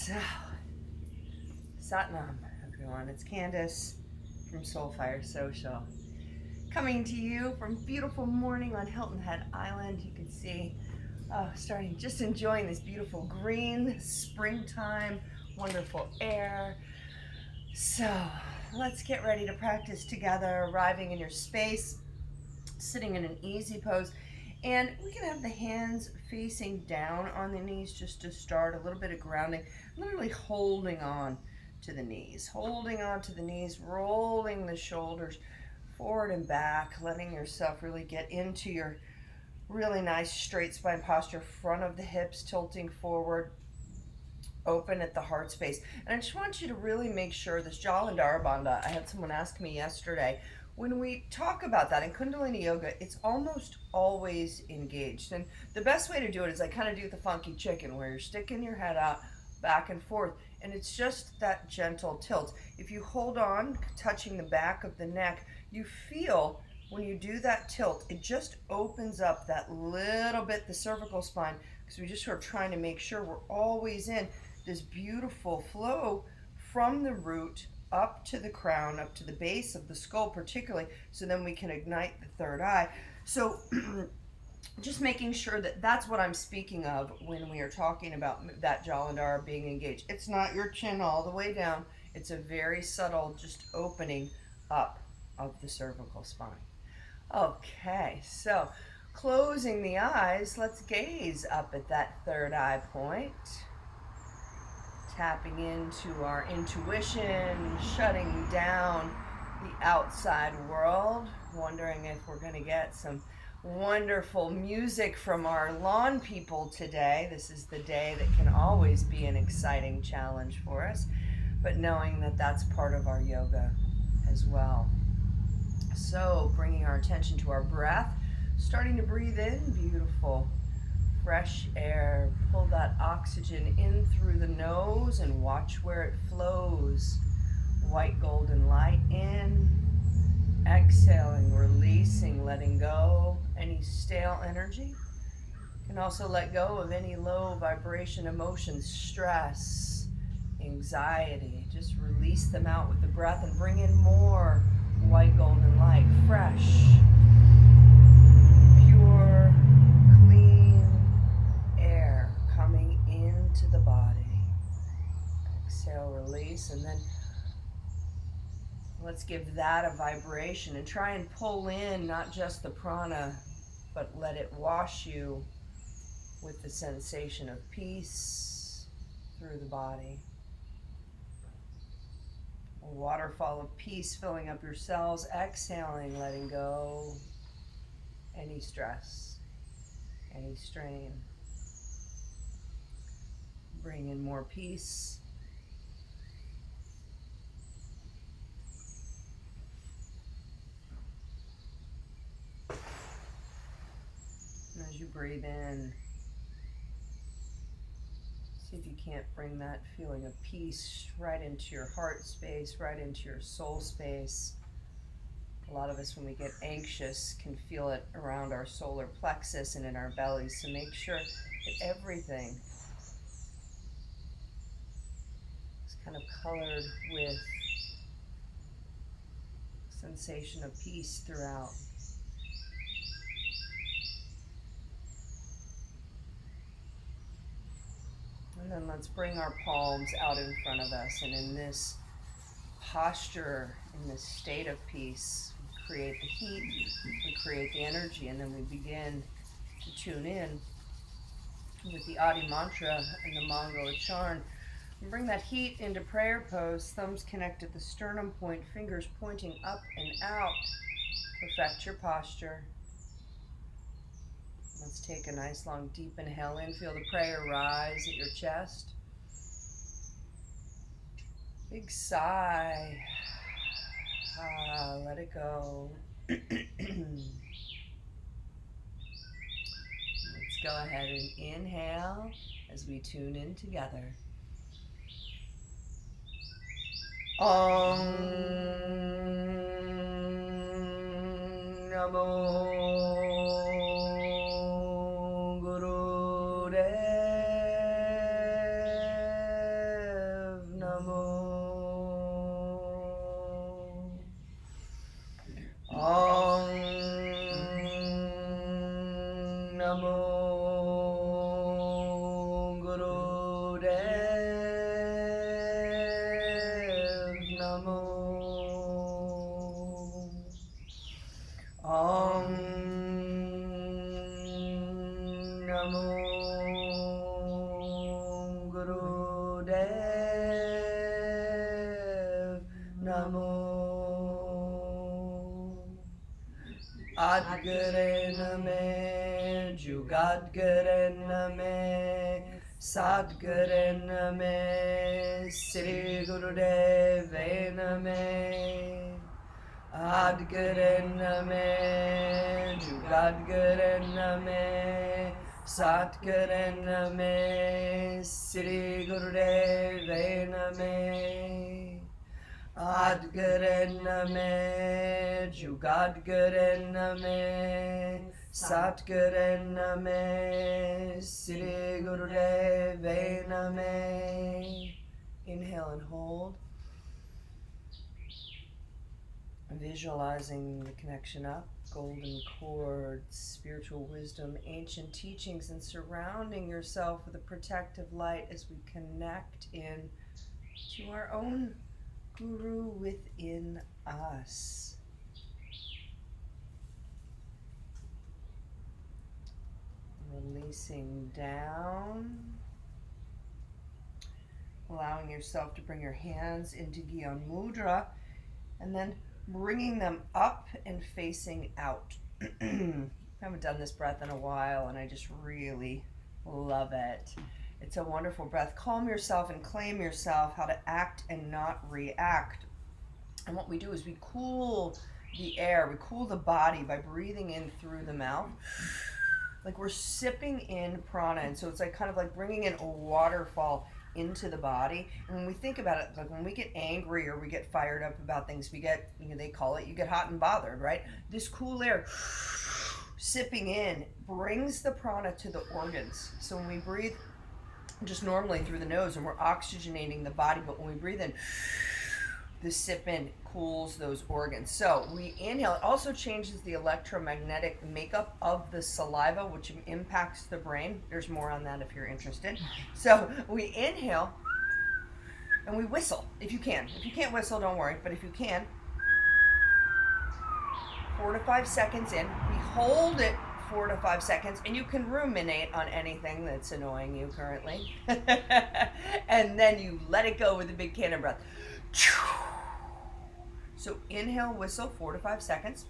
So, Satnam, everyone. It's Candace from Soulfire Social, coming to you from beautiful morning on Hilton Head Island. You can see, just enjoying this beautiful green springtime, wonderful air. So, let's get ready to practice together, arriving in your space, sitting in an easy pose. And we can have the hands facing down on the knees just to start, a little bit of grounding, literally holding on to the knees, rolling the shoulders forward and back, letting yourself really get into your really nice straight spine posture, front of the hips tilting forward, open at the heart space. And I just want you to really make sure this Jalandhara Bandha, I had someone ask me yesterday, when we talk about that in Kundalini Yoga, it's almost always engaged. And the best way to do it is I kind of do the funky chicken where you're sticking your head out back and forth. And it's just that gentle tilt. If you hold on, touching the back of the neck, you feel when you do that tilt, it just opens up that little bit, the cervical spine, because we just sort of trying to make sure we're always in this beautiful flow from the root up to the crown, up to the base of the skull particularly, so then we can ignite the third eye. So just making sure that that's what I'm speaking of when we are talking about that Jalandhara being engaged. It's not your chin all the way down. It's a very subtle just opening up of the cervical spine. Okay, so closing the eyes, let's gaze up at that third eye point. Tapping into our intuition, shutting down the outside world, wondering if we're going to get some wonderful music from our lawn people today. This is the day that can always be an exciting challenge for us, but knowing that that's part of our yoga as well. So bringing our attention to our breath, starting to breathe in, beautiful fresh air. Pull that oxygen in through the nose and watch where it flows. White golden light in. Exhaling, releasing, letting go any stale energy. You can also let go of any low vibration emotions, stress, anxiety. Just release them out with the breath and bring in more white golden light, fresh, pure, air coming into the body. Exhale, release, and then let's give that a vibration and try and pull in not just the prana, but let it wash you with the sensation of peace through the body. A waterfall of peace filling up your cells. Exhaling, letting go any stress, any strain. Bring in more peace. And as you breathe in, see if you can't bring that feeling of peace right into your heart space, right into your soul space. A lot of us, when we get anxious, can feel it around our solar plexus and in our bellies. So make sure that everything kind of colored with sensation of peace throughout. And then let's bring our palms out in front of us, and in this posture, in this state of peace, we create the heat, we create the energy, and then we begin to tune in with the Adi mantra and the Mangala Charn. And bring that heat into prayer pose, thumbs connect at the sternum point, fingers pointing up and out. Perfect your posture. Let's take a nice long deep inhale in. Feel the prayer rise at your chest. Big sigh. Let it go. Let's go ahead and inhale as we tune in together. Om Namo Guru Dev Namo Guru Dev Namo Om Namo Guru Dev Namo Adgare Name Jugadgare Name Sadgare Name Sri Gurudev Name Adgare Name Jugadgare Name Satgare Name Sri Gurudev Name Adgare Name Jugadgare Name Satgare Name Sri Gurudev Name. Inhale and hold. Visualizing the connection up, golden cord, spiritual wisdom, ancient teachings, and surrounding yourself with a protective light as we connect in to our own Guru within us. Releasing down, allowing yourself to bring your hands into Gyan Mudra, and then bringing them up and facing out. I haven't done this breath in a while, and I just really love it. It's a wonderful breath. Calm yourself and claim yourself how to act and not react. And what we do is we cool the air, we cool the body by breathing in through the mouth. Like we're sipping in prana, and so it's like kind of like bringing in a waterfall into the body. And when we think about it, like when we get angry or we get fired up about things, we get, they call it, you get hot and bothered, right? This cool air sipping in brings the prana to the organs. So when we breathe just normally through the nose and we're oxygenating the body, but when we breathe in, the sip in cools those organs. So we inhale. It also changes the electromagnetic makeup of the saliva, which impacts the brain. There's more on that if you're interested. So we inhale and we whistle if you can. If you can't whistle, don't worry, but if you can, 4 to 5 seconds in, we hold it 4 to 5 seconds, and you can ruminate on anything that's annoying you currently. And then you let it go with a big cannon breath. So inhale, whistle, 4 to 5 seconds.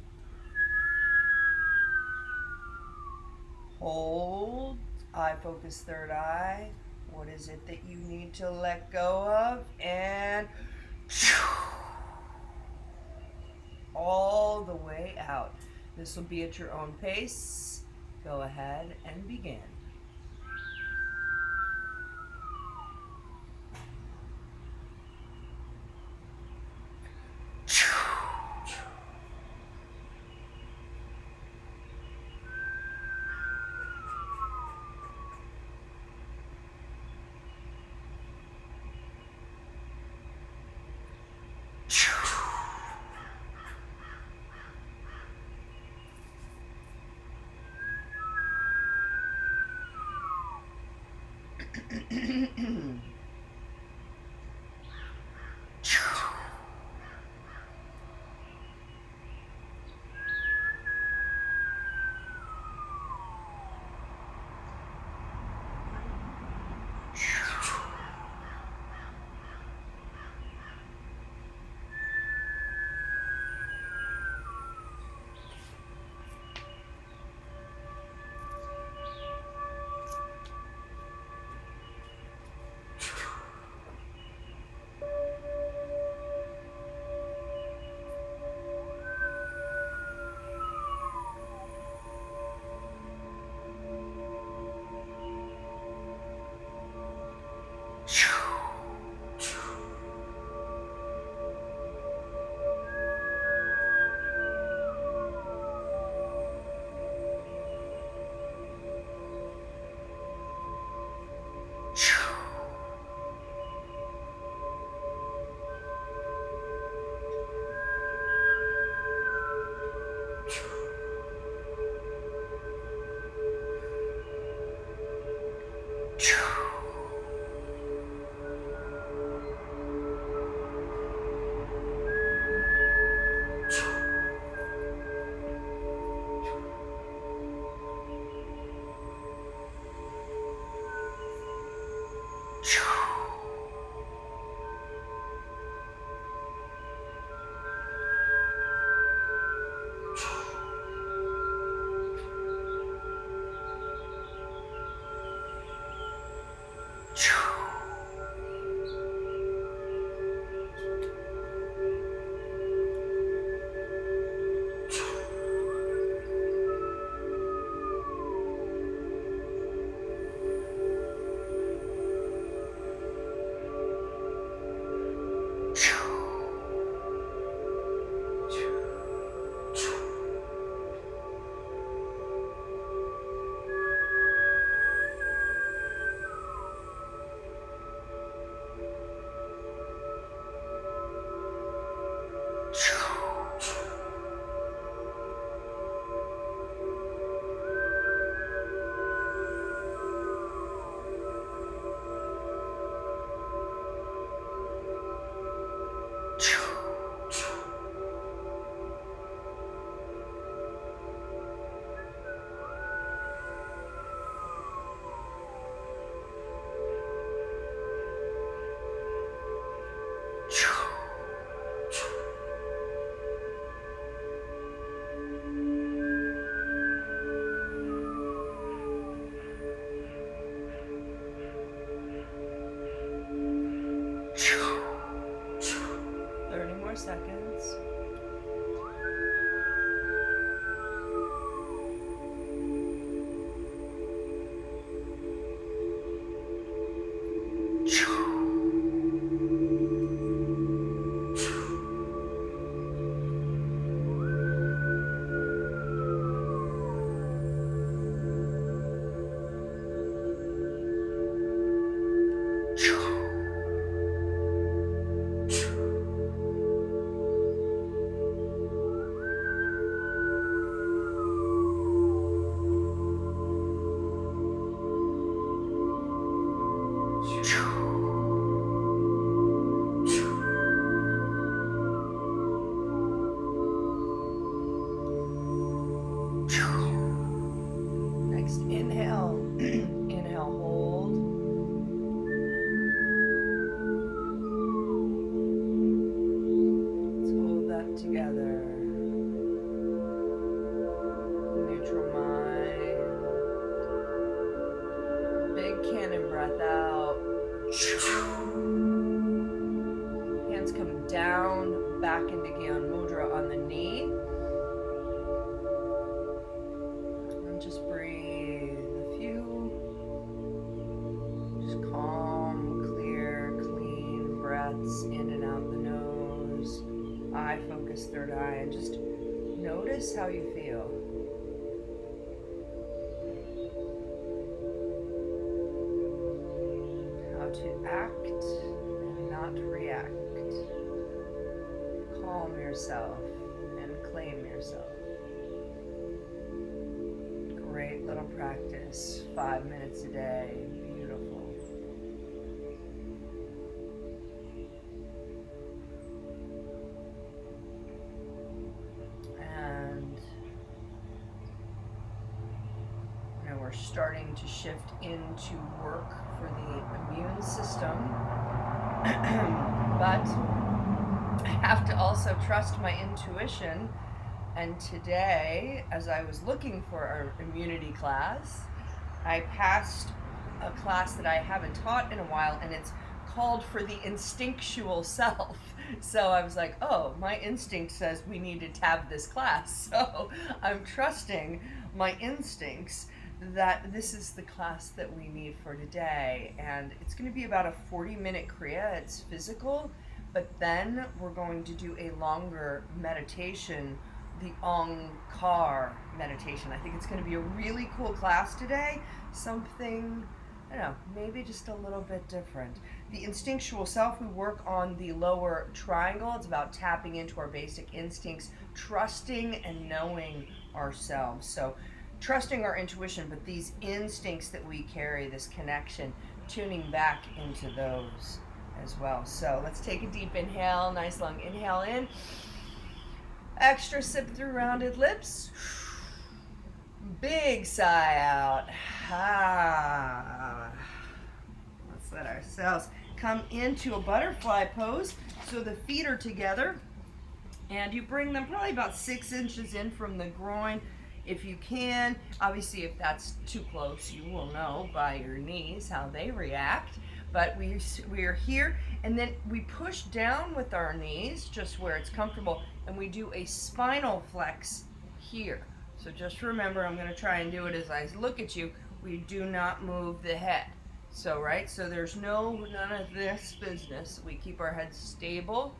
Hold, eye focus, third eye. What is it that you need to let go of? And all the way out. This will be at your own pace. Go ahead and begin. Seconds. Next, inhale. Inhale, hold. Let's hold that together. Neutral mind. Big cannon breath out. Hands come down, back into Gyan Mudra on the knee. And just breathe a few. Just calm, clear, clean breaths in and out the nose. Eye focus, third eye, and just notice how you feel. To act and not react. Calm yourself and claim yourself. Great little practice. 5 minutes a day. Beautiful. And now we're starting to shift into work for the immune system, but I have to also trust my intuition. And today, as I was looking for our immunity class, I passed a class that I haven't taught in a while, and it's called For the Instinctual Self. So I was like, oh, my instinct says we need to have this class. So I'm trusting my instincts that this is the class that we need for today. And it's going to be about a 40-minute Kriya. It's physical, but then we're going to do a longer meditation, the Onkar meditation. I think it's going to be a really cool class today. Something, I don't know, maybe just a little bit different. The instinctual self, we work on the lower triangle. It's about tapping into our basic instincts, trusting and knowing ourselves. So trusting our intuition, but these instincts that we carry, this connection, tuning back into those as well. So let's take a deep inhale, nice long inhale in. Extra sip through rounded lips. Big sigh out. Ah. Let's let ourselves come into a butterfly pose. So the feet are together, and you bring them probably about 6 inches in from the groin if you can. Obviously, if that's too close, you will know by your knees how they react. But we are here, and then we push down with our knees just where it's comfortable, and we do a spinal flex here. So just remember, I'm going to try and do it as I look at you. We do not move the head. So, right? So there's none of this business. We keep our head stable,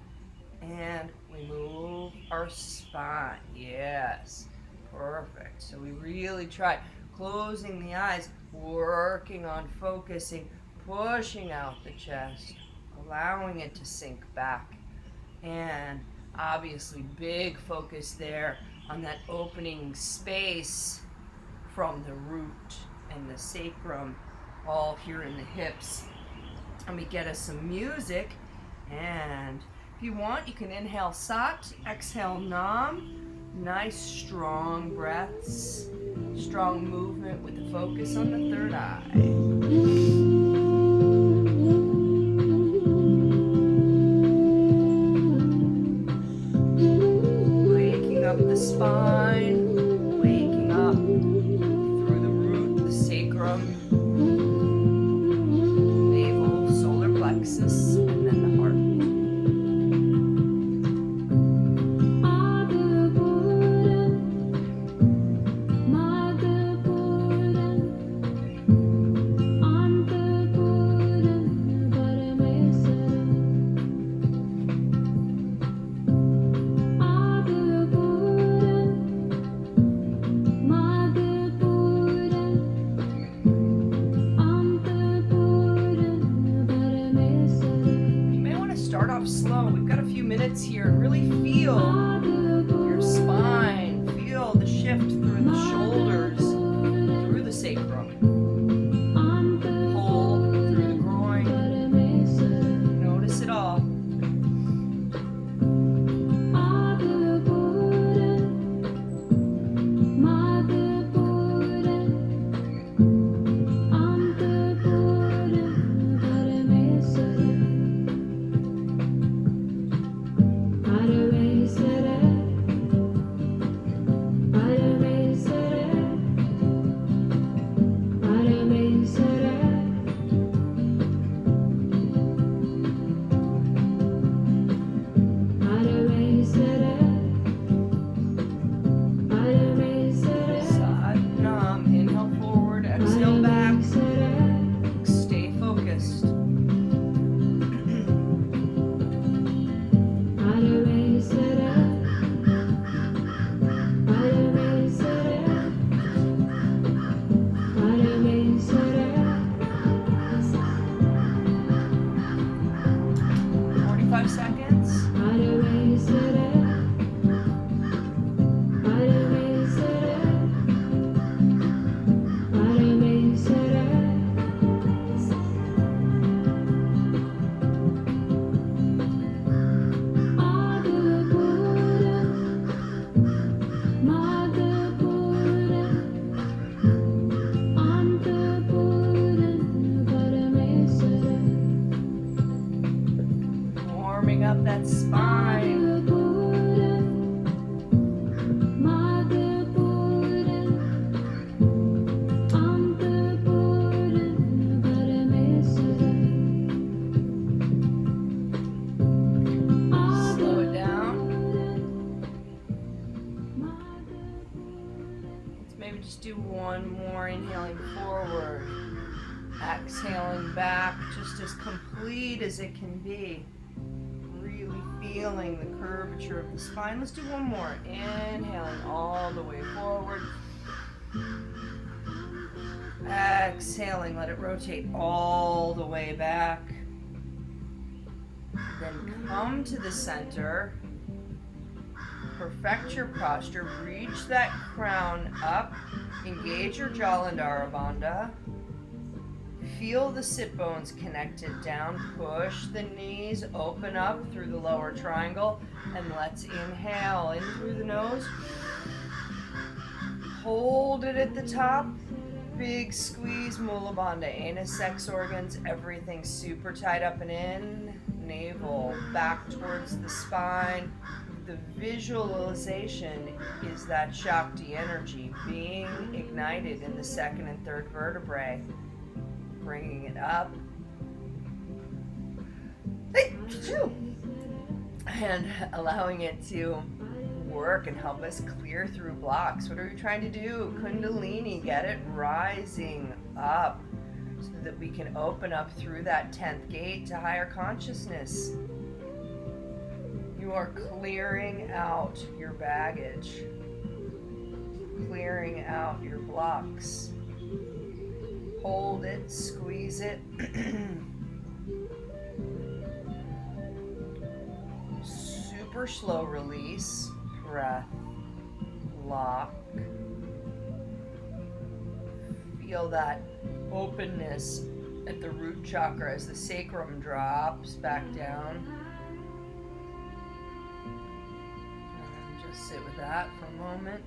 and we move our spine. Yes. Perfect. So we really try closing the eyes, working on focusing, pushing out the chest, allowing it to sink back. And obviously big focus there on that opening space from the root and the sacrum, all here in the hips. Let me get us some music, and if you want, you can inhale Sat, exhale Nam. Nice strong breaths, strong movement with the focus on the third eye. Waking up the spine, waking up through the root, the sacrum, navel, solar plexus, and then the heart. Start off slow. We've got a few minutes here, and really feel your spine, feel the shift through the shoulders, through the sacrum, pull through the groin. Notice it all. Up that spine. Slow it down. Let's maybe just do one more. Inhaling forward, exhaling back, just as complete as it can be. Feeling the curvature of the spine. Let's do one more. Inhaling all the way forward. Exhaling, let it rotate all the way back. Then come to the center. Perfect your posture. Reach that crown up. Engage your Jalandhara Bandha. Feel the sit bones connected down. Push the knees, open up through the lower triangle, and let's inhale in through the nose. Hold it at the top. Big squeeze, Mula Bandha, anus, sex organs, everything super tight up and in. Navel back towards the spine. The visualization is that Shakti energy being ignited in the second and third vertebrae. Bringing it up. And allowing it to work and help us clear through blocks. What are we trying to do? Kundalini, get it rising up so that we can open up through that 10th gate to higher consciousness. You are clearing out your baggage, clearing out your blocks. Hold it, squeeze it. Super slow release. Breath, lock. Feel that openness at the root chakra as the sacrum drops back down. And just sit with that for a moment.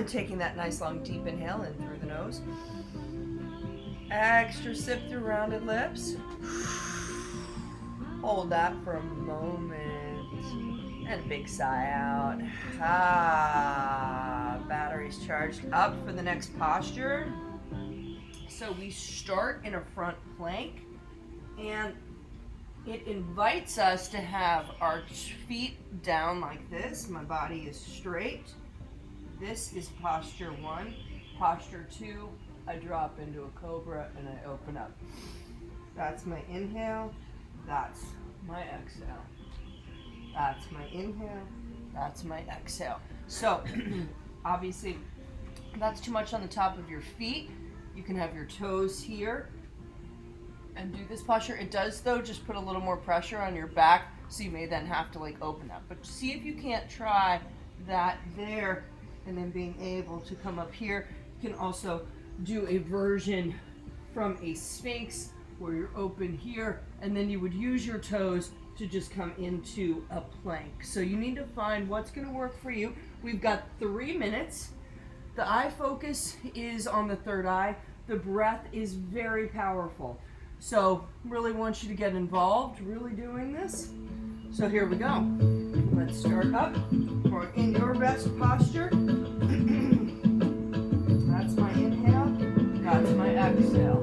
Taking that nice long deep inhale in through the nose. Extra sip through rounded lips. Hold that for a moment. And a big sigh out. Batteries charged up for the next posture. So we start in a front plank, and it invites us to have our feet down like this. My body is straight. This is posture 1. Posture 2, I drop into a cobra and I open up. That's my inhale. That's my exhale. That's my inhale. That's my exhale. So, obviously, that's too much on the top of your feet. You can have your toes here and do this posture. It does, though, just put a little more pressure on your back, so you may then have to like open up. But see if you can't try that there. And then being able to come up here. You can also do a version from a Sphinx where you're open here, and then you would use your toes to just come into a plank. So you need to find what's going to work for you. We've got 3 minutes. The eye focus is on the third eye. The breath is very powerful. So really want you to get involved, really doing this. So here we go. Let's start up. Or in your best posture. That's my inhale. That's my exhale.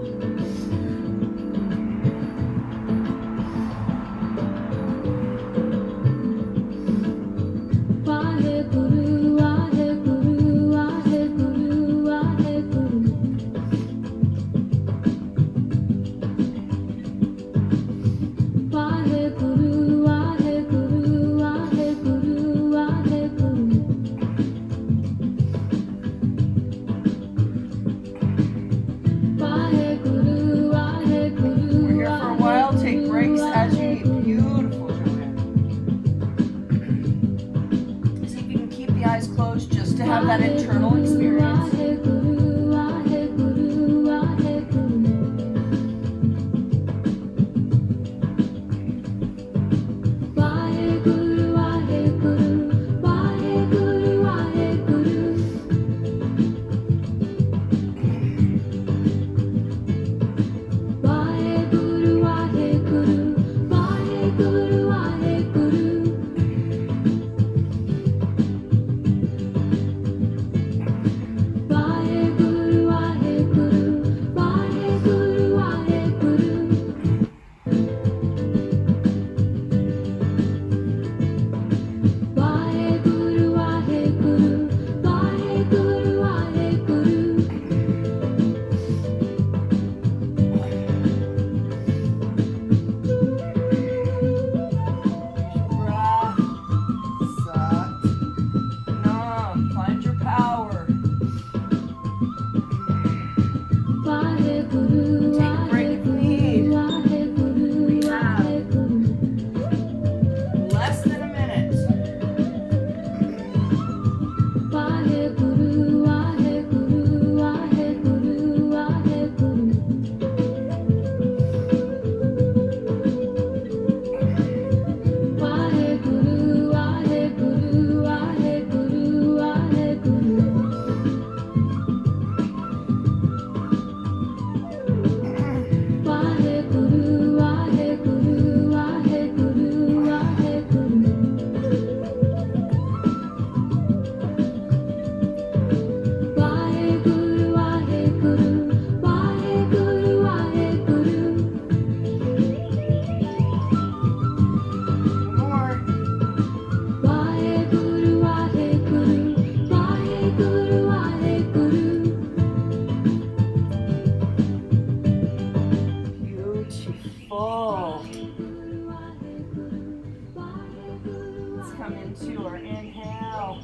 come into our inhale,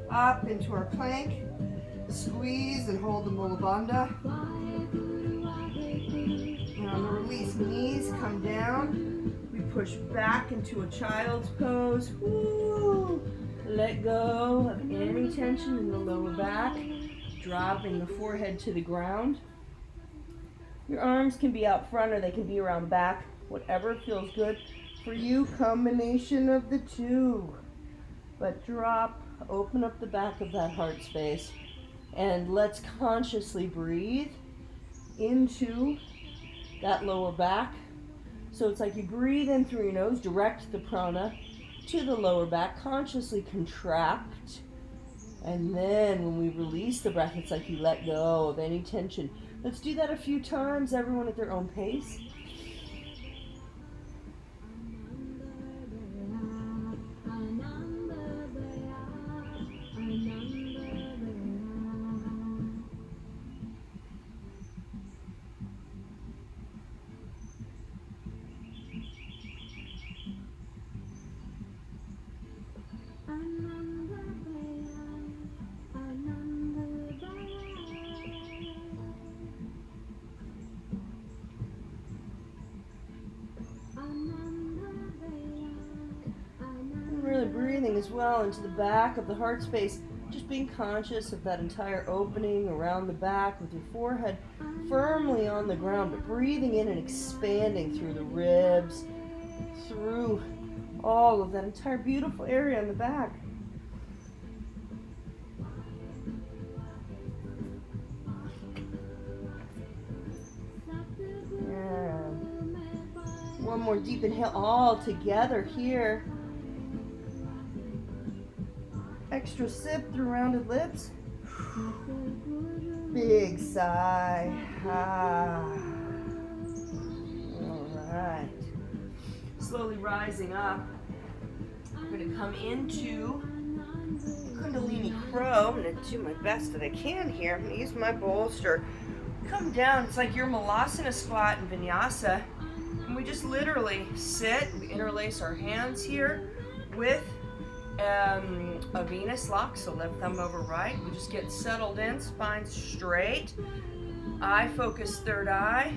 up into our plank. Squeeze and hold the Mula Bandha. And on the release, knees come down. We push back into a child's pose. Woo. Let go of any tension in the lower back, dropping the forehead to the ground. Your arms can be out front or they can be around back, whatever feels good for you, combination of the two. But drop, open up the back of that heart space, and let's consciously breathe into that lower back. So it's like you breathe in through your nose, direct the prana to the lower back, consciously contract, and then when we release the breath, it's like you let go of any tension. Let's do that a few times, everyone at their own pace. As well into the back of the heart space, just being conscious of that entire opening around the back with your forehead firmly on the ground, but breathing in and expanding through the ribs, through all of that entire beautiful area on the back. And one more deep inhale all together here. Extra sip through rounded lips. Big sigh. All right. Slowly rising up. I'm going to come into Kundalini Crow. I'm going to do my best that I can here. I'm going to use my bolster. Come down. It's like your Malasana squat and Vinyasa. And we just literally sit. We interlace our hands here with a Venus lock, so left thumb over right. We just get settled in, spine straight, eye focus, third eye,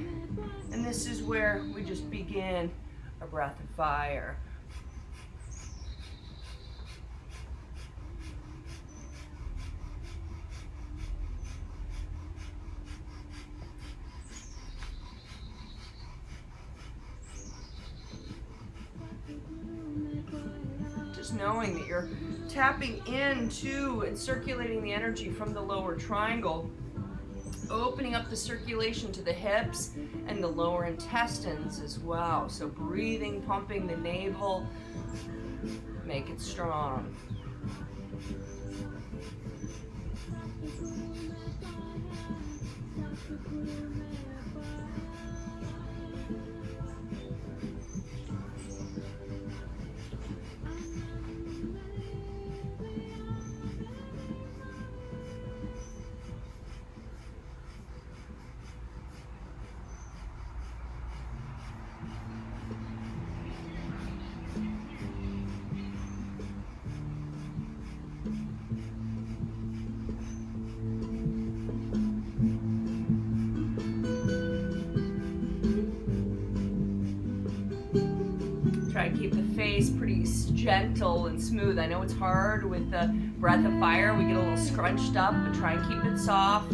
and this is where we just begin a breath of fire. Knowing that you're tapping into and circulating the energy from the lower triangle, opening up the circulation to the hips and the lower intestines as well. So breathing, pumping the navel, make it strong. Try to keep the face pretty gentle and smooth. I know it's hard with the breath of fire. We get a little scrunched up, but try and keep it soft.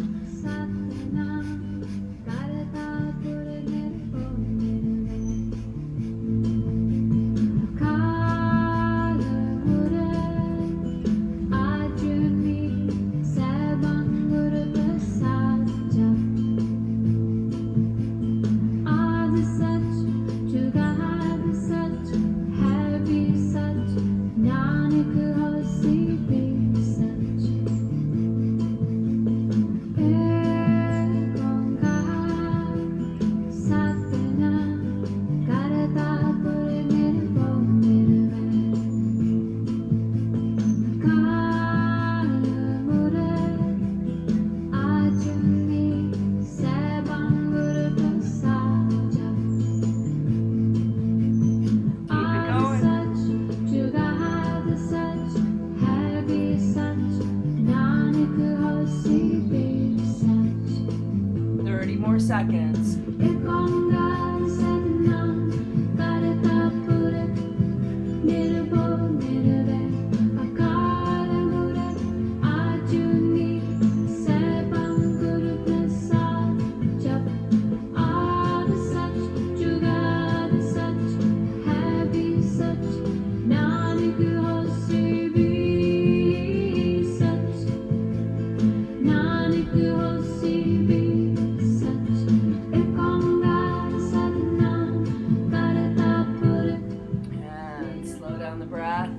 down the breath.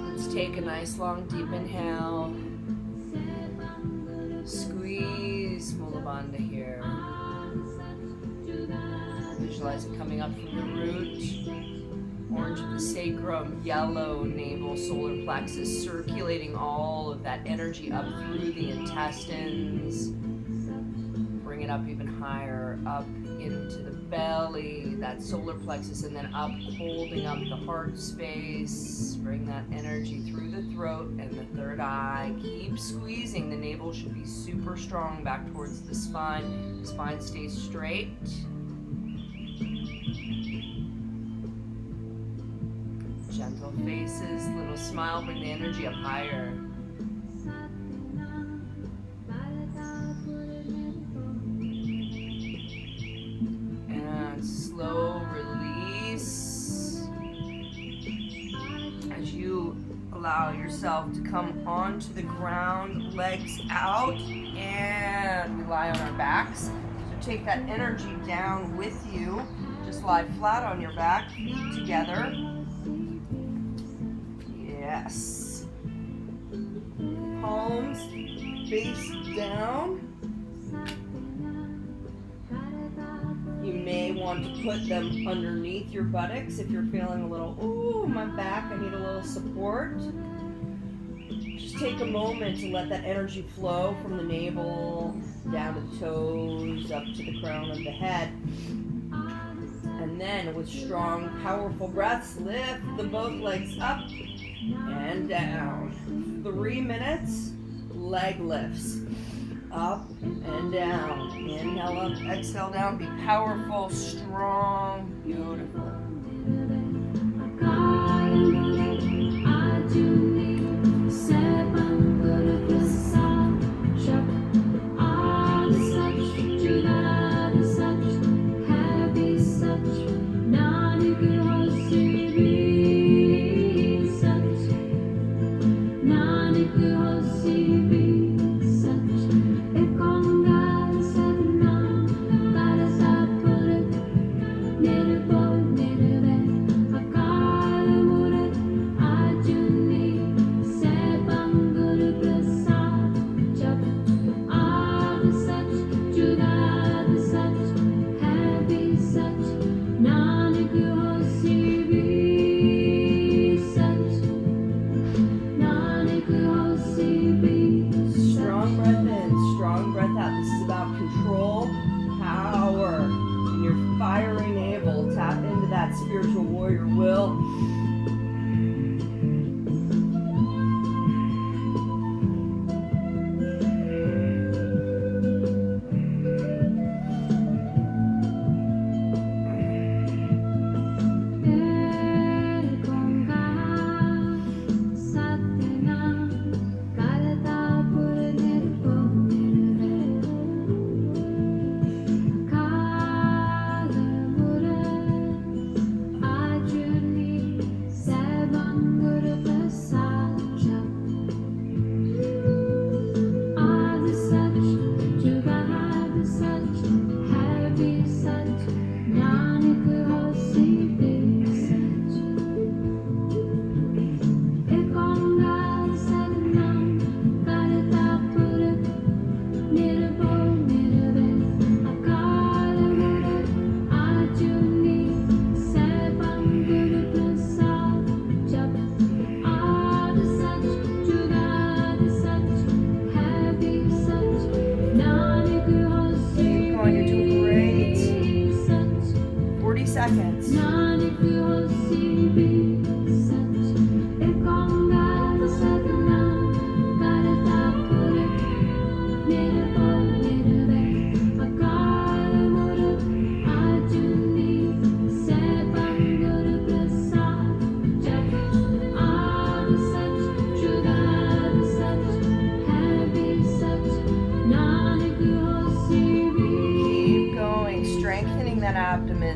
Let's take a nice long deep inhale. Squeeze Mula Bandha here. Visualize it coming up from the root. Orange of the sacrum, yellow navel, solar plexus, circulating all of that energy up through the intestines. Bring it up even higher, up into the belly, that solar plexus, and then up, holding up the heart space. Bring that energy through the throat and the third eye. Keep squeezing. The navel should be super strong back towards the spine. The spine stays straight. Gentle faces, little smile, bring the energy up higher. And slow release as you allow yourself to come onto the ground, legs out, and we lie on our backs. So take that energy down with you. Just lie flat on your back, feet together. Yes. Palms face down. You may want to put them underneath your buttocks if you're feeling a little, ooh, my back, I need a little support. Just take a moment to let that energy flow from the navel down to the toes, up to the crown of the head. And then with strong, powerful breaths, lift the both legs up and down. 3 minutes, leg lifts. Up and down. Inhale up, exhale down. Be powerful, strong, beautiful. Spiritual warrior will.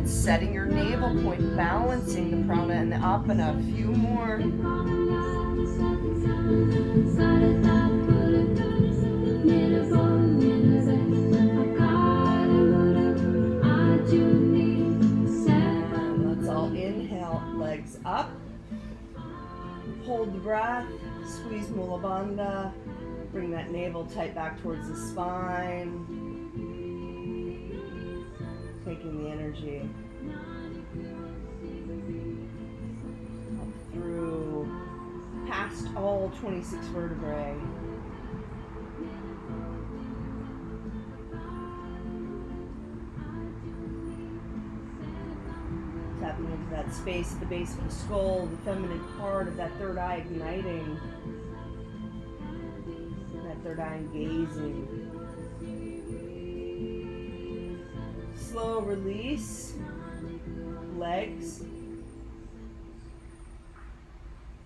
Setting your navel point, balancing the prana and the apana. A few more. Let's all inhale. legs up. Hold the breath, squeeze Mula Bandha. Bring that navel tight back towards the spine. Taking the energy up through, past all 26 vertebrae. Tapping into that space at the base of the skull, the feminine part of that third eye igniting, that third eye engaging. Slow release, legs.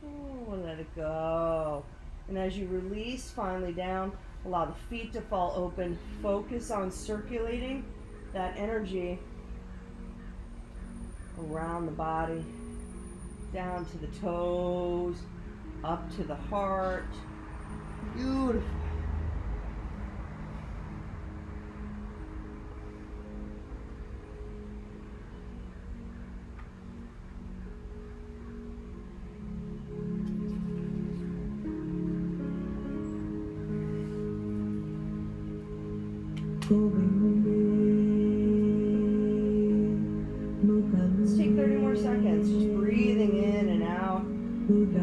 Oh, let it go. And as you release, finally down, allow the feet to fall open. Focus on circulating that energy around the body, down to the toes, up to the heart. Beautiful. Let's take 30 more seconds, just breathing in and out.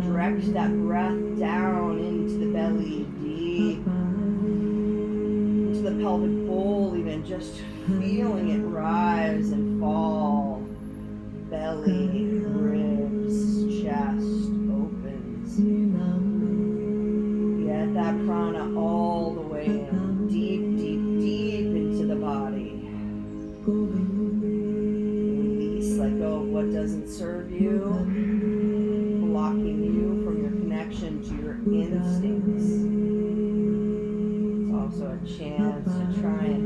Direct that breath down into the belly, deep into the pelvic bowl, even just feeling it rise and fall. Belly, ribs, chest opens. Get that prana all the way in, deep, deep, deep into the body. Release, let go of what doesn't serve you, blocking you from your connection to your instincts. It's also a chance to try and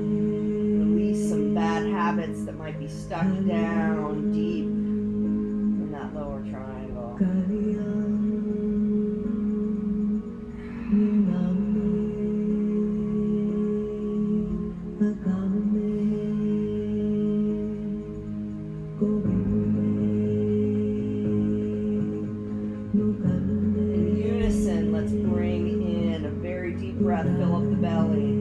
release some bad habits that might be stuck down deep in that lower triangle. In unison, let's bring in a very deep breath, fill up the belly.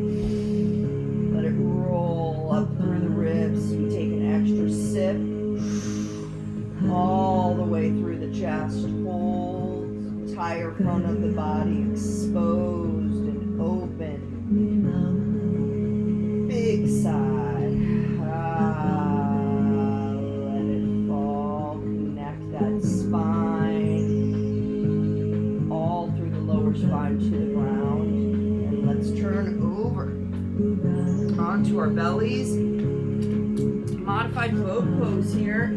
Let it roll up through the ribs. We take an extra sip all the way through the chest. Hold the entire front of the body exposed and open. Big sigh. Let it fall. Connect that spine all through the lower spine to the ground. And let's turn over onto our bellies. Modified boat pose here.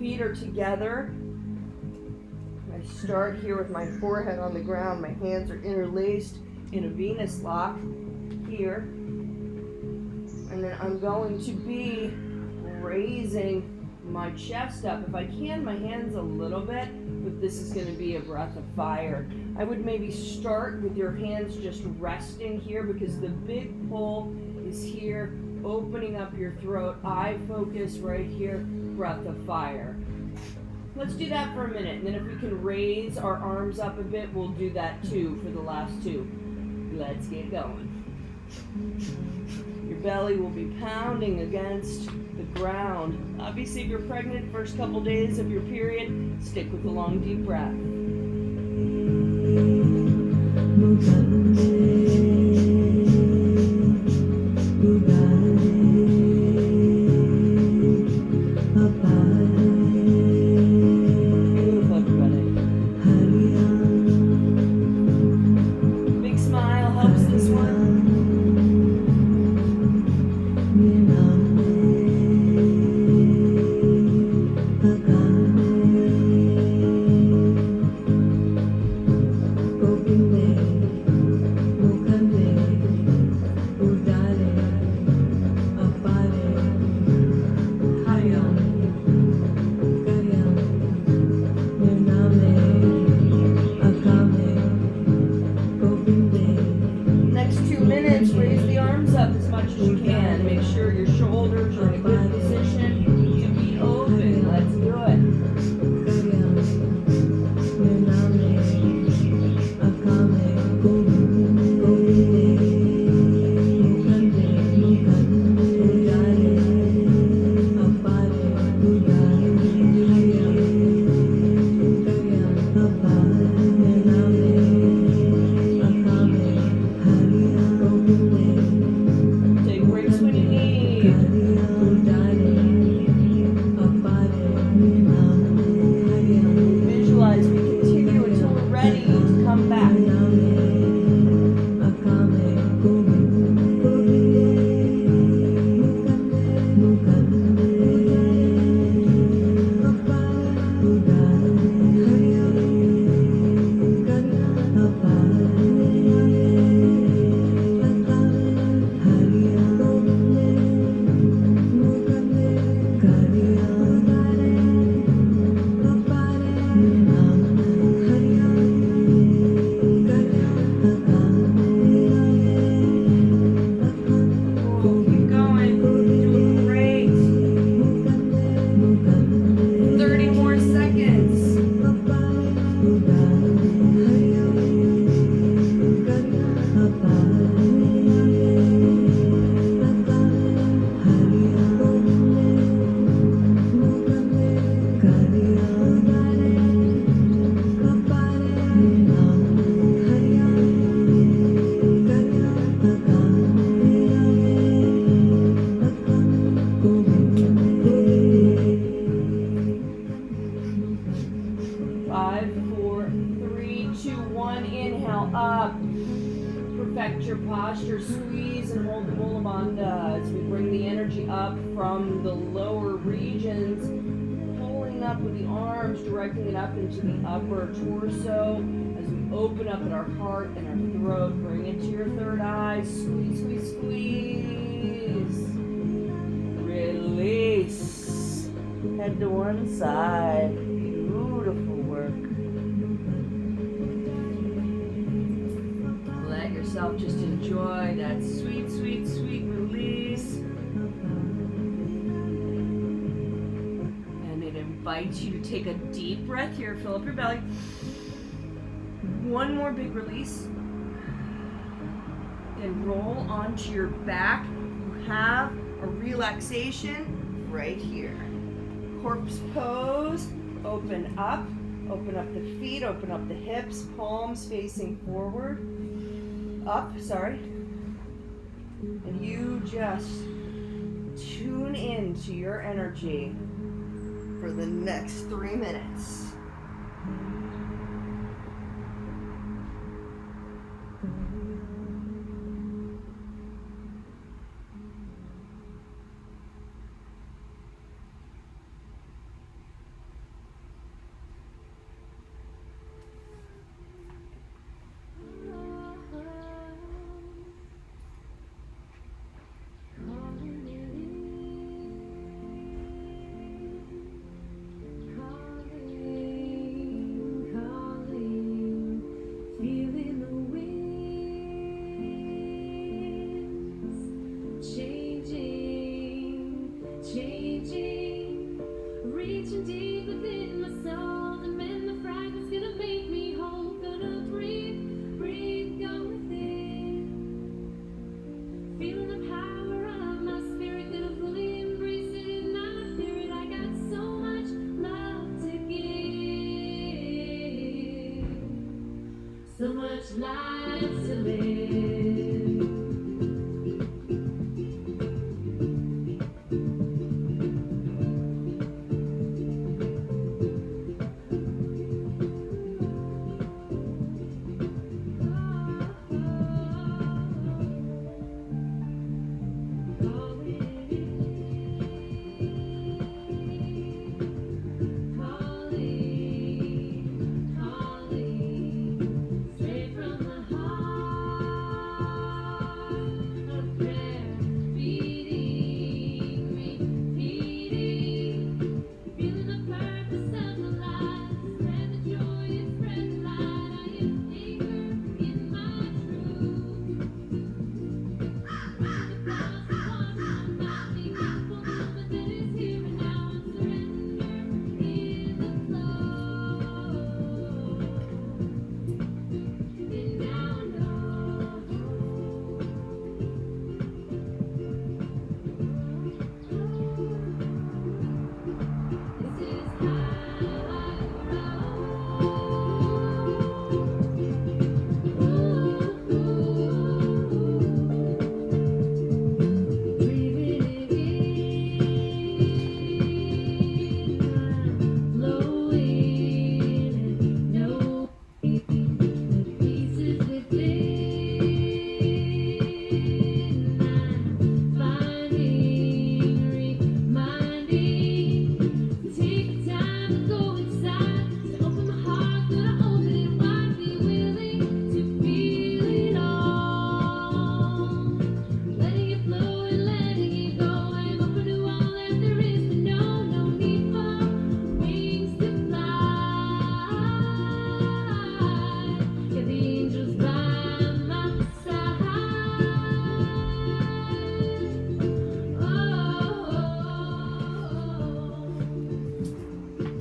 Feet are together. I start here with my forehead on the ground. My hands are interlaced in a Venus lock here. And then I'm going to be raising my chest up. If I can, my hands a little bit, but this is going to be a breath of fire. I would maybe start with your hands just resting here because the big pull is here, opening up your throat. Eye focus right here, breath of fire. Let's do that for a minute, and then if we can raise our arms up a bit, we'll do that too for the last two. Let's get going. Your belly will be pounding against the ground. Obviously, if you're pregnant, first couple days of your period, stick with the long, deep breath. Beautiful, everybody. Big smile helps this one. posture, squeeze and hold the Mula Bandha as we bring the energy up from the lower regions, pulling up with the arms, directing it up into the upper torso as we open up at our heart and our throat. Bring it to your third eye, squeeze, squeeze, squeeze. Release. Head to one side. Beautiful work. Let yourself just enjoy that sweet, sweet, sweet release. And it invites you to take a deep breath here. Fill up your belly. One more big release. Then roll onto your back. You have a relaxation right here. Corpse pose. Open up the feet, open up the hips, palms facing forward, and you just tune into your energy for the next 3 minutes. So much life to live.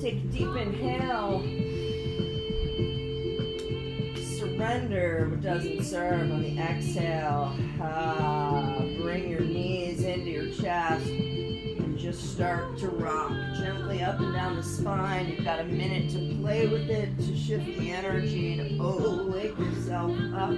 Take a deep inhale. Surrender what doesn't serve on the exhale. Bring your knees into your chest and just start to rock gently up and down the spine. You've got a minute to play with it, to shift the energy, to wake yourself up.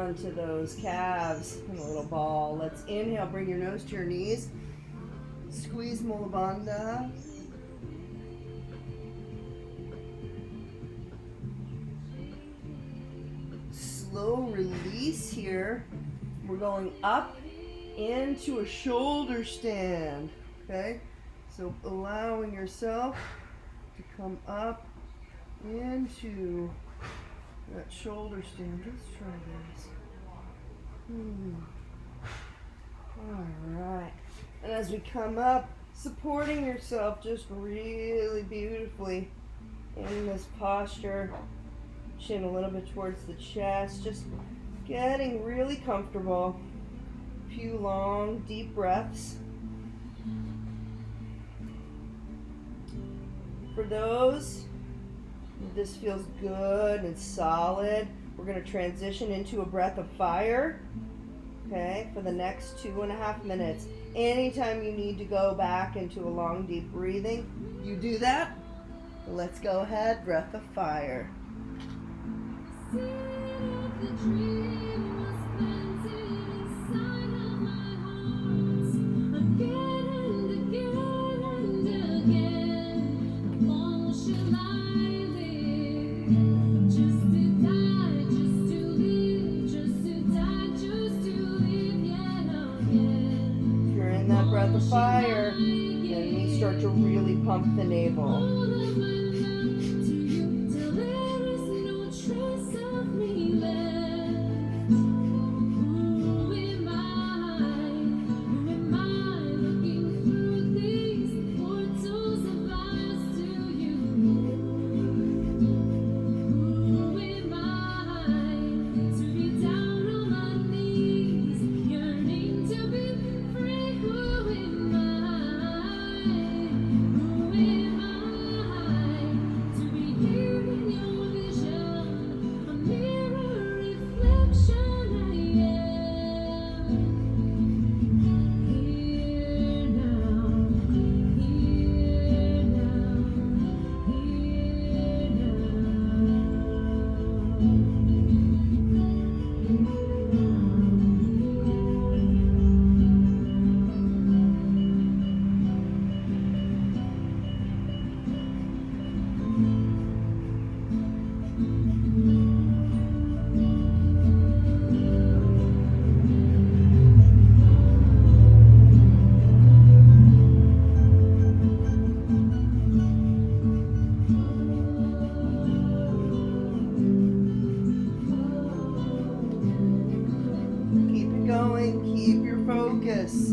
onto those calves in a little ball. Let's inhale, bring your nose to your knees. Squeeze Mula Bandha. Slow release here. We're going up into a shoulder stand. Okay? So allowing yourself to come up into that shoulder stand. Let's try this. Alright. And as we come up, supporting yourself just really beautifully in this posture. Chin a little bit towards the chest. Just getting really comfortable. A few long, deep breaths. For those, this feels good and solid. We're going to transition into a breath of fire, okay, for the next 2.5 minutes. Anytime you need to go back into a long, deep breathing, you do that. Let's go ahead, breath of fire. Breath of fire, and we start to really pump the navel. Keep your focus.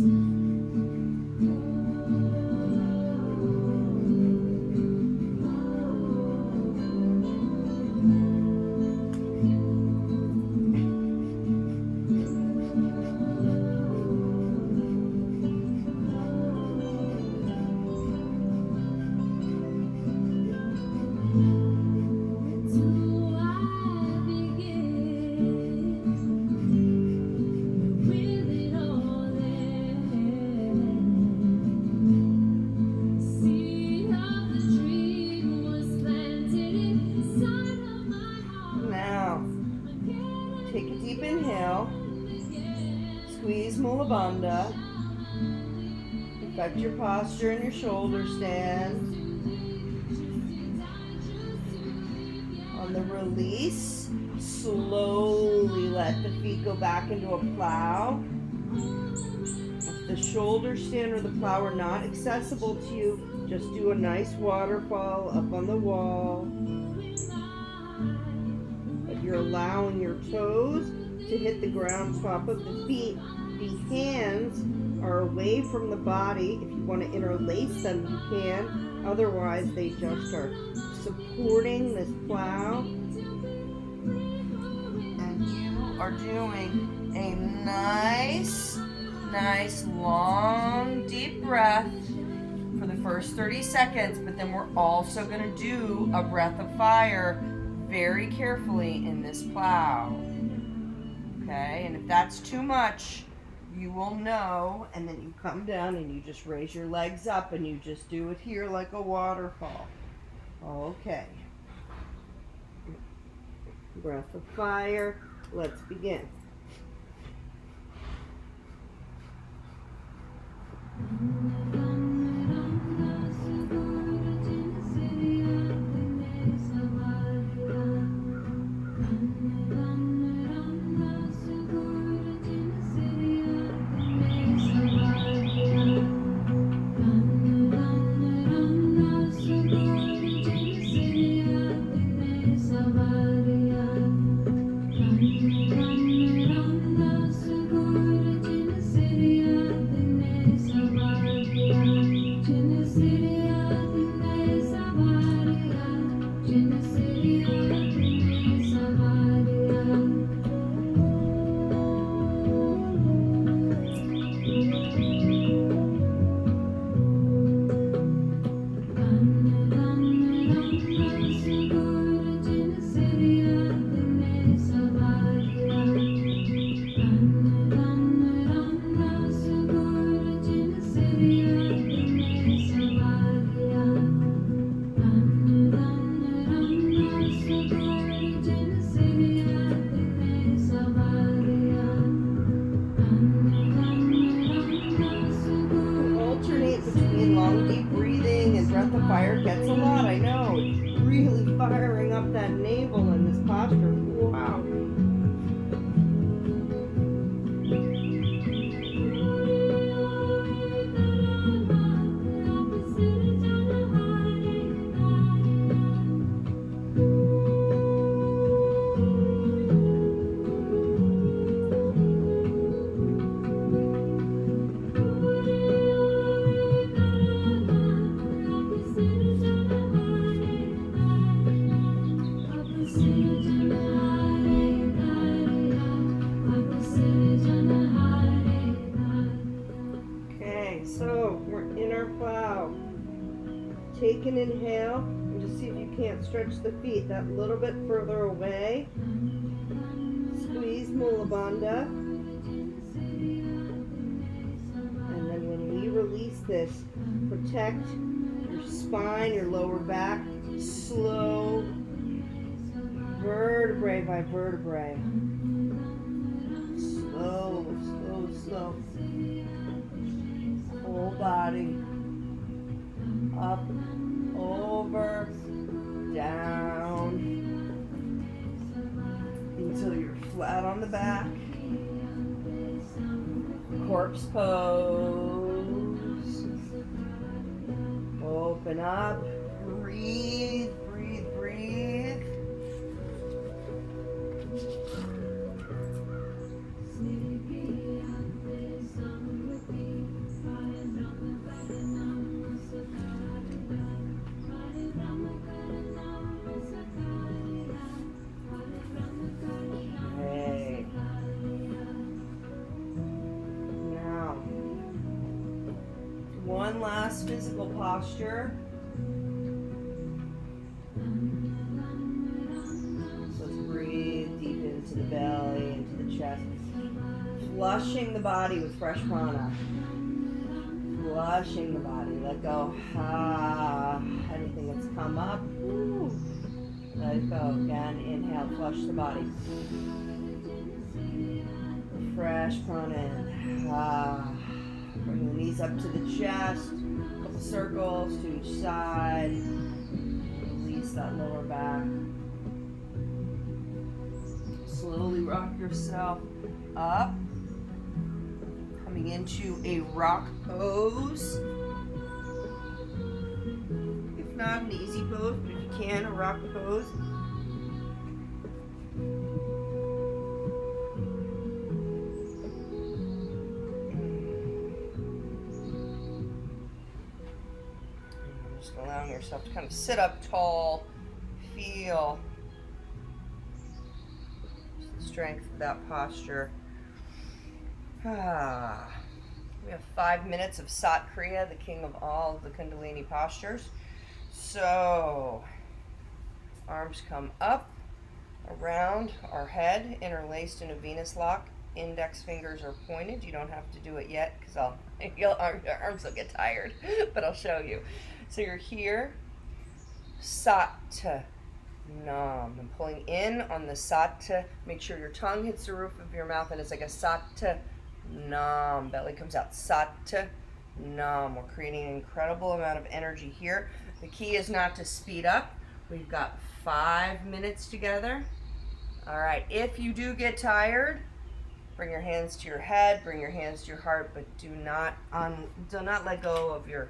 Take a deep inhale. Squeeze Mula Bandha. Affect your posture and your shoulder stand. On the release, slowly let the feet go back into a plow. If the shoulder stand or the plow are not accessible to you, just do a nice waterfall up on the wall. You're allowing your toes to hit the ground, top of the feet. The hands are away from the body. If you want to interlace them, you can. Otherwise, they just are supporting this plow. And you are doing a nice long, deep breath for the first 30 seconds. But then we're also going to do a breath of fire very carefully in this plow. Okay, and if that's too much, you will know, and then you come down and you just raise your legs up and you just do it here like a waterfall. Okay. Breath of fire. Let's begin. between long, deep breathing and breath of fire gets a lot, I know. It's really firing up that navel in this posture. Wow. Okay, so we're in our plow. Take an inhale and just see if you can't stretch the feet that little bit further away. Squeeze Mula Bandha. And then when we release this, protect your spine, your lower back, slow, vertebrae by vertebrae. Slow, slow, slow. Whole body. Up, over, down, until you're flat on the back. Corpse pose. Open up, breathe, breathe, breathe. One last physical posture. So let's breathe deep into the belly, into the chest. Flushing the body with fresh prana. Flushing the body. Let go. Anything that's come up. Let it go. Again, inhale, flush the body. Fresh prana in. Bring the knees up to the chest, a couple circles to each side. Release that lower back. Slowly rock yourself up. Coming into a rock pose. If not, an easy pose, but if you can, a rock pose. Allowing yourself to kind of sit up tall, feel the strength of that posture. We have 5 minutes of Sat Kriya, the king of all of the Kundalini postures. So, arms come up, around our head, interlaced in a Venus lock. Index fingers are pointed. You don't have to do it yet because your arms will get tired, but I'll show you. So you're here, Sat Nam. I'm pulling in on the Sat. Make sure your tongue hits the roof of your mouth and it's like a Sat Nam. Belly comes out, Sat Nam. We're creating an incredible amount of energy here. The key is not to speed up. We've got 5 minutes together. All right, if you do get tired, bring your hands to your head, bring your hands to your heart, but do not let go of your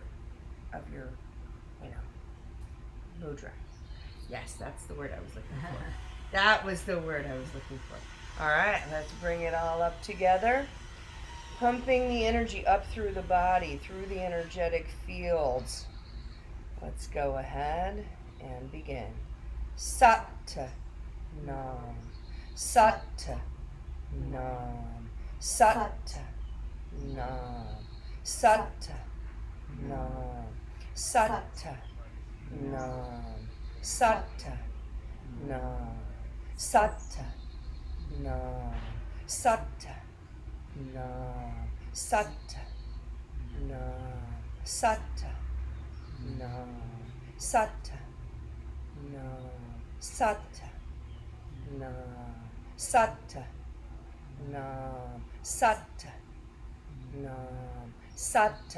mudra. Yes, that's the word I was looking for. That was the word I was looking for. All right, let's bring it all up together. Pumping the energy up through the body, through the energetic fields. Let's go ahead and begin. Sat Nam. Sat Nam. Sat Nam. Sat Nam. Sat Nam. Sat Nam. Sat Nam. Sat Nam. Sat Nam. Sat Nam. Sat Nam. Sat Nam. Sat Nam. Sat Nam. Sat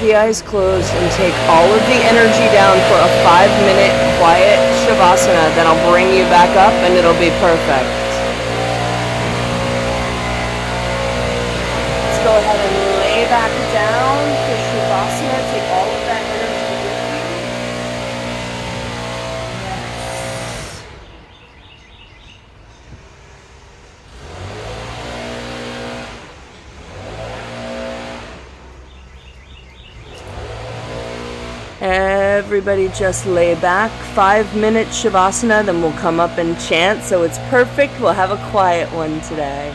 the eyes closed and take all of the energy down for a 5-minute quiet Shavasana. Then I'll bring you back up and it'll be perfect. Let's go ahead and lay back down for Shavasana. Take all of that energy with you. Everybody just lay back. 5-minute Shavasana, then we'll come up and chant. So it's perfect. We'll have a quiet one today.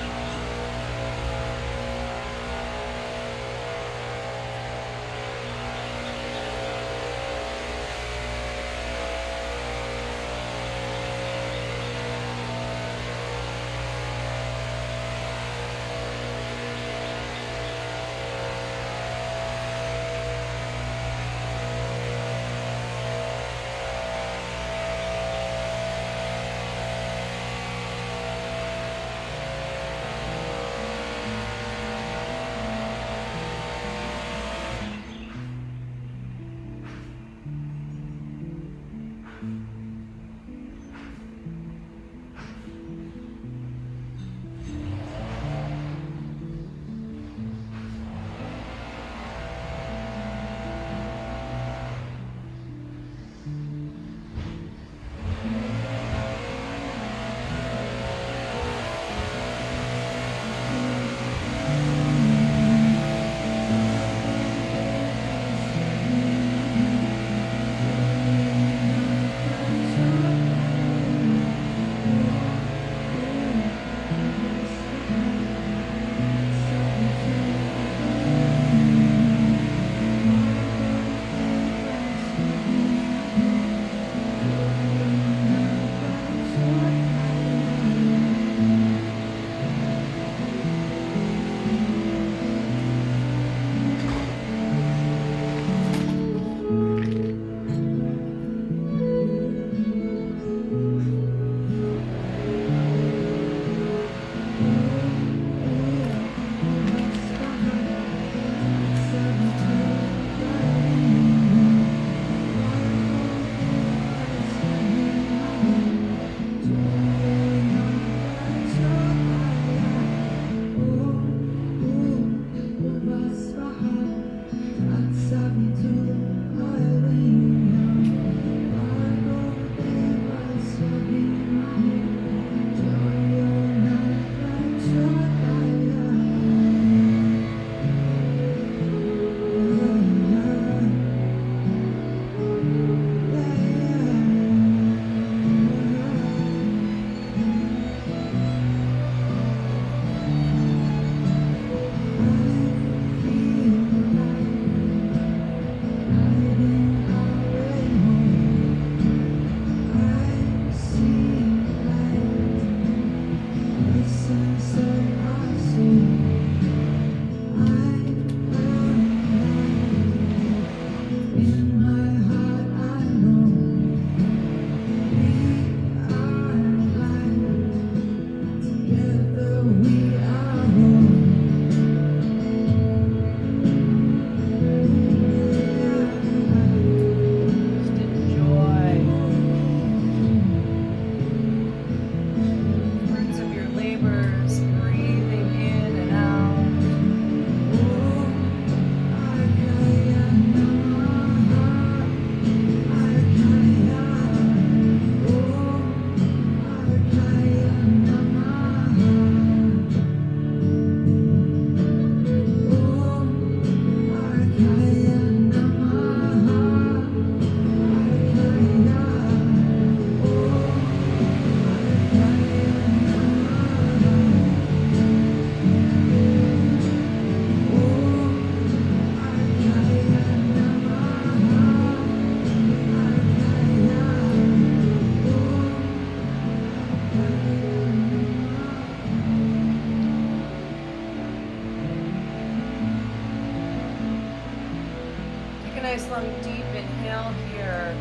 nice long deep inhale here.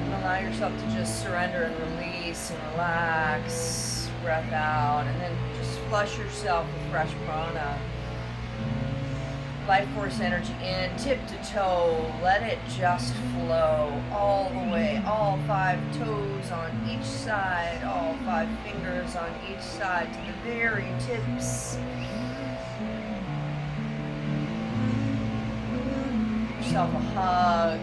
And allow yourself to just surrender and release and relax. Breath out, and then just flush yourself with fresh prana. life force energy in, tip to toe. Let it just flow all the way. All 5 toes on each side, all 5 fingers on each side to the very tips. Give yourself a hug.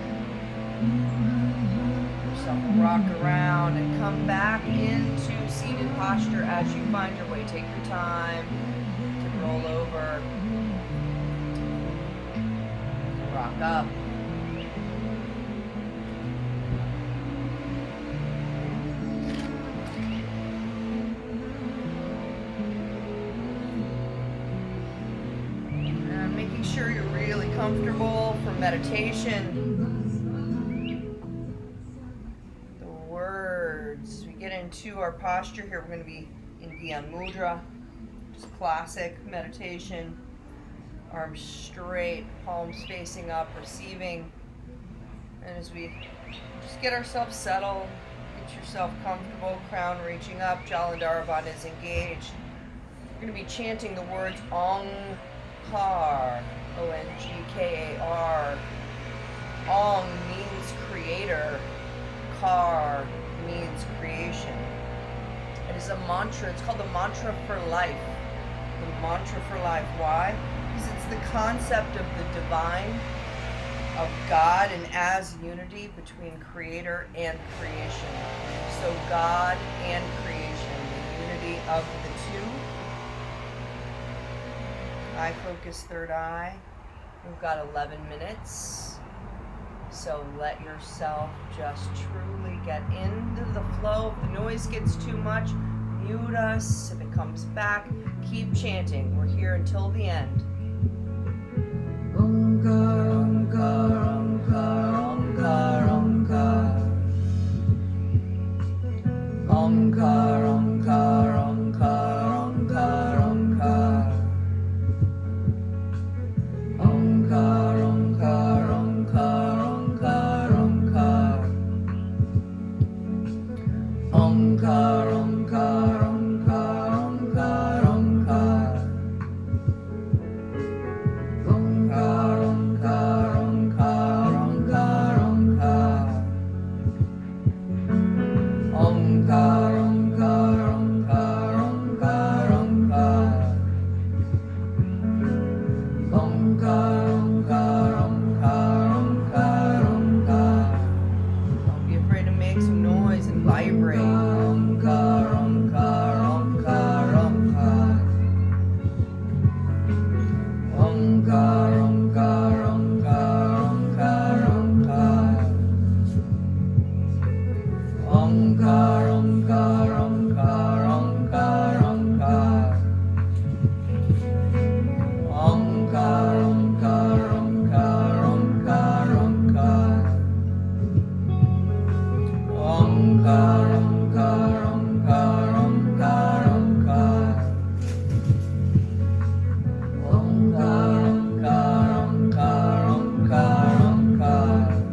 Give yourself a rock around and come back into seated posture as you find your way. Take your time to roll over. Rock up. And making sure you're really comfortable for meditation. The words. We get into our posture here. We're going to be in Gyan Mudra, just classic meditation. Arms straight, palms facing up, receiving. And as we just get ourselves settled, get yourself comfortable, crown reaching up, Jalandhara is engaged. We're going to be chanting the words Ongkar, O-N-G-K-A-R. Ong means creator, Kar means creation. It is a mantra. It's called the mantra for life. The mantra for life. Why? Because it's the concept of the divine, of God, and as unity between creator and creation. So God and creation, the unity of the two. Eye focus, third eye. We've got 11 minutes. So let yourself just truly get into the flow. If the noise gets too much, mute us. If it comes back, keep chanting. We're here until the end. Omkar, Omkar, Omkar, Omkar, Omkar. Omkar, Omkar, Omkar, Omkar, Omkar. Omkar, Omkar, Omkar, Omkar, Omkar. Omkar, Omkar, Omkar, Omkar, Omkar. Omkar, Omkar, Omkar, Omkar, Omkar. Omkar, Omkar, Omkar, Omkar, Omkar. Omkar, Omkar, Omkar, Omkar, Omkar. Don't be afraid to make some noise and vibrate. Omkar, Omkar, Omkar, Omkar. Omkar, Omkar, Omkar, Omkar, Omkar. Omkar, Omkar, Omkar, Omkar, Omkar. Omkar, Omkar, Omkar, Omkar, Omkar. Omkar, Omkar, Omkar, Omkar, Omkar. Omkar, Omkar, Omkar, Omkar, Omkar. Omkar, Omkar, Omkar, Omkar, Omkar. Omkar, Omkar, Omkar, Omkar, Omkar. Omkar, Omkar, Omkar, Omkar, Omkar. Omkar,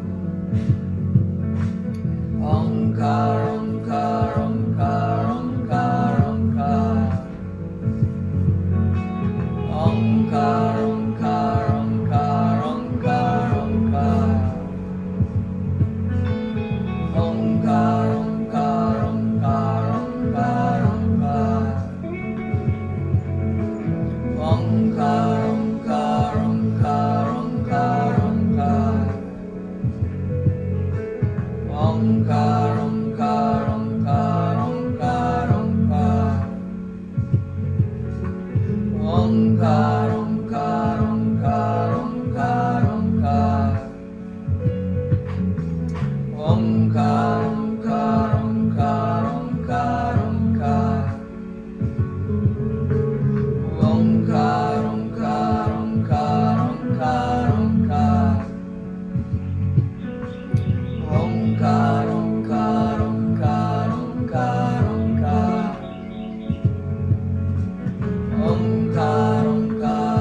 Omkar, Omkar, Omkar, Omkar. Omkar, Omkar, Omkar, Omkar, Omkar. Omkar, Omkar, Omkar, Omkar, Omkar. Omkar, Omkar, Omkar, Omkar, Omkar. Omkar, Omkar, Omkar, Omkar, Omkar. Omkar, Omkar, Omkar, Omkar, Omkar. Omkar, Omkar,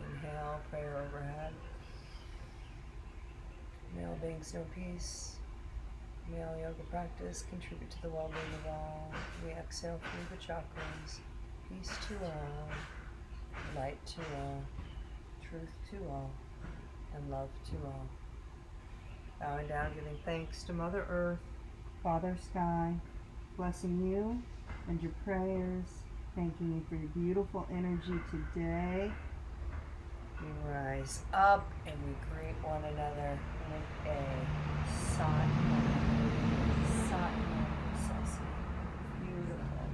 Inhale, prayer overhead. May all beings know peace. May all yoga practice contribute to the well-being of all. We exhale through the chakras. Peace to all, light to all, truth to all, and love to all. Bowing down, giving thanks to Mother Earth, Father Sky, blessing you and your prayers, thanking you for your beautiful energy today. we rise up and we greet one another with a Sat Nam Sasi. Beautiful.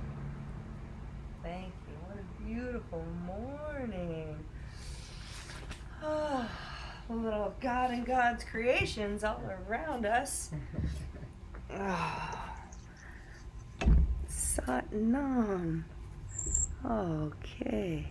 Thank you. What a beautiful morning. Ah, a little of God and God's creations all around us. Ah, Sat Nam. Okay.